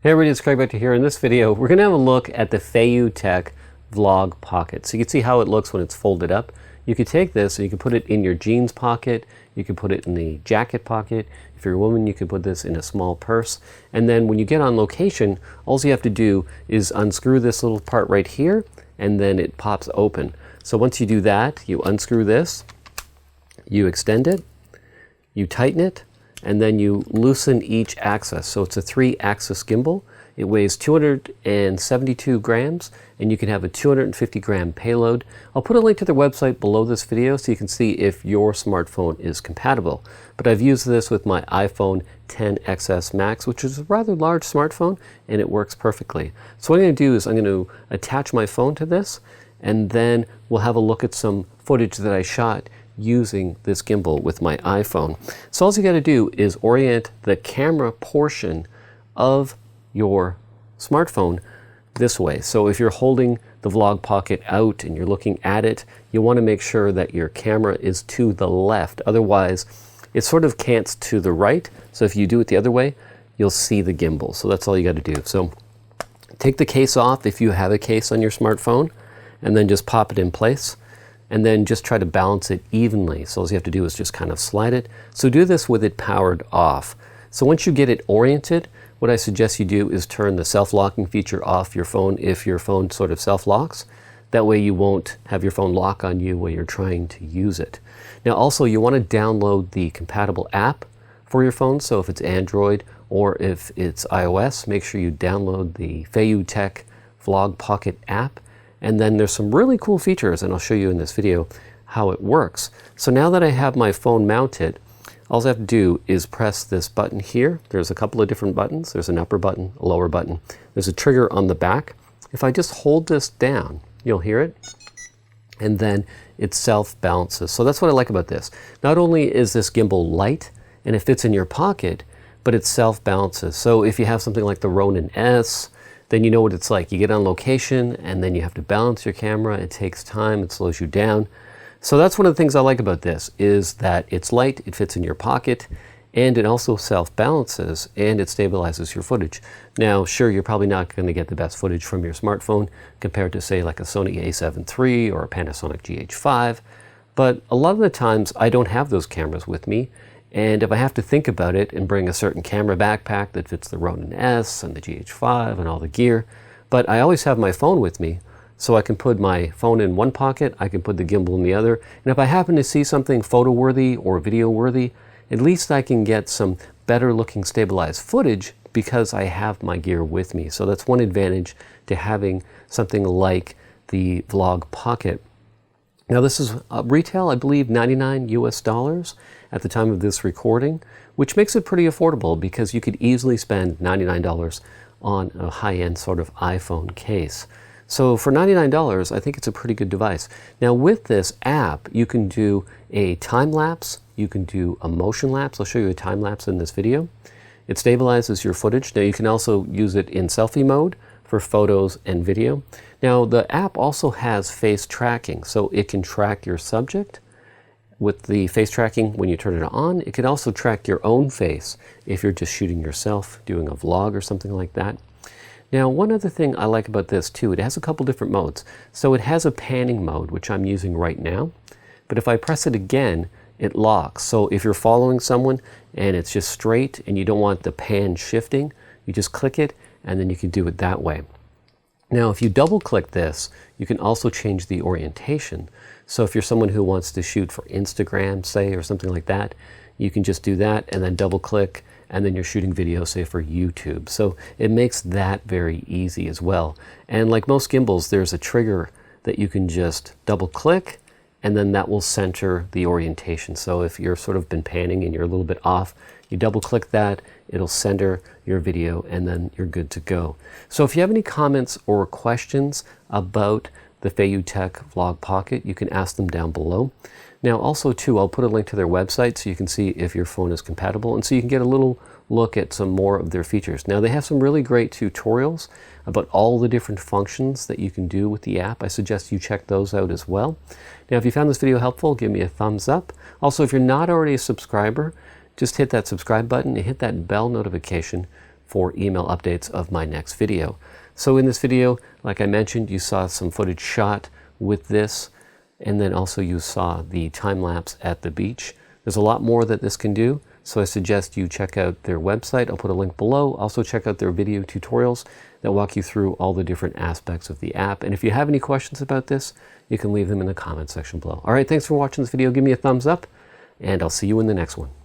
Hey everybody, it's Craig back to here. In this video, we're going to have a look at the FeiyuTech Vlog Pocket. So you can see how it looks when it's folded up. You could take this and you can put it in your jeans pocket. You can put it in the jacket pocket. If you're a woman, you can put this in a small purse. And then when you get on location, all you have to do is unscrew this little part right here, and then it pops open. So once you do that, you unscrew this, you extend it, you tighten it, and then you loosen each axis. So it's a 3-axis gimbal. It weighs 272 grams, and you can have a 250 gram payload. I'll put a link to their website below this video so you can see if your smartphone is compatible. But I've used this with my iPhone XS Max, which is a rather large smartphone, and it works perfectly. So what I'm going to do is I'm going to attach my phone to this, and then we'll have a look at some footage that I shot using this gimbal with my iPhone. So all you got to do is orient the camera portion of your smartphone this way. So if you're holding the Vlog Pocket out and you're looking at it, you want to make sure that your camera is to the left. Otherwise, it sort of cants to the right. So if you do it the other way, you'll see the gimbal. So that's all you got to do. So take the case off if you have a case on your smartphone, and then just pop it in place. And then just try to balance it evenly. So all you have to do is just kind of slide it. So do this with it powered off. So once you get it oriented, what I suggest you do is turn the self-locking feature off your phone if your phone sort of self-locks. That way you won't have your phone lock on you when you're trying to use it. Now also you want to download the compatible app for your phone. So if it's Android or if it's iOS, make sure you download the FeiyuTech Vlog Pocket app. And then there's some really cool features, and I'll show you in this video how it works. So now that I have my phone mounted, all I have to do is press this button here. There's a couple of different buttons. There's an upper button, a lower button. There's a trigger on the back. If I just hold this down, you'll hear it, and then it self-balances. So that's what I like about this. Not only is this gimbal light, and it fits in your pocket, but it self-balances. So if you have something like the Ronin S, then you know what it's like. You get on location and then you have to balance your camera. It takes time, it slows you down. So that's one of the things I like about this, is that it's light, it fits in your pocket, and it also self-balances and it stabilizes your footage. Now, sure, you're probably not going to get the best footage from your smartphone compared to say like a Sony a7 III or a Panasonic GH5, but a lot of the times I don't have those cameras with me. And if I have to think about it and bring a certain camera backpack that fits the Ronin S and the GH5 and all the gear, but I always have my phone with me, so I can put my phone in one pocket, I can put the gimbal in the other, and if I happen to see something photo-worthy or video-worthy, at least I can get some better-looking stabilized footage because I have my gear with me. So that's one advantage to having something like the Vlog Pocket. Now this is retail, I believe, $99 US at the time of this recording, which makes it pretty affordable because you could easily spend $99 on a high-end sort of iPhone case. So for $99, I think it's a pretty good device. Now with this app, you can do a time lapse, you can do a motion lapse. I'll show you a time lapse in this video. It stabilizes your footage. Now you can also use it in selfie mode for photos and video. Now the app also has face tracking, so it can track your subject with the face tracking when you turn it on. It can also track your own face if you're just shooting yourself, doing a vlog or something like that. Now one other thing I like about this too, it has a couple different modes. So it has a panning mode, which I'm using right now, but if I press it again, it locks. So if you're following someone and it's just straight and you don't want the pan shifting, you just click it and then you can do it that way. Now if you double click this, you can also change the orientation. So if you're someone who wants to shoot for Instagram, say, or something like that, you can just do that and then double click, and then you're shooting video, say, for YouTube. So it makes that very easy as well. And like most gimbals, there's a trigger that you can just double click, and then that will center the orientation. So if you're sort of been panning and you're a little bit off, you double click that, it'll center your video, and then you're good to go. So if you have any comments or questions about the FeiyuTech Vlog Pocket, you can ask them down below. Now also too, I'll put a link to their website so you can see if your phone is compatible, and so you can get a little look at some more of their features. Now they have some really great tutorials about all the different functions that you can do with the app. I suggest you check those out as well. Now if you found this video helpful, give me a thumbs up. Also, if you're not already a subscriber, just hit that subscribe button and hit that bell notification for email updates of my next video. So in this video, like I mentioned, you saw some footage shot with this, and then also you saw the time lapse at the beach. There's a lot more that this can do, so I suggest you check out their website. I'll put a link below. Also check out their video tutorials that walk you through all the different aspects of the app. And if you have any questions about this, you can leave them in the comment section below. All right, thanks for watching this video. Give me a thumbs up, and I'll see you in the next one.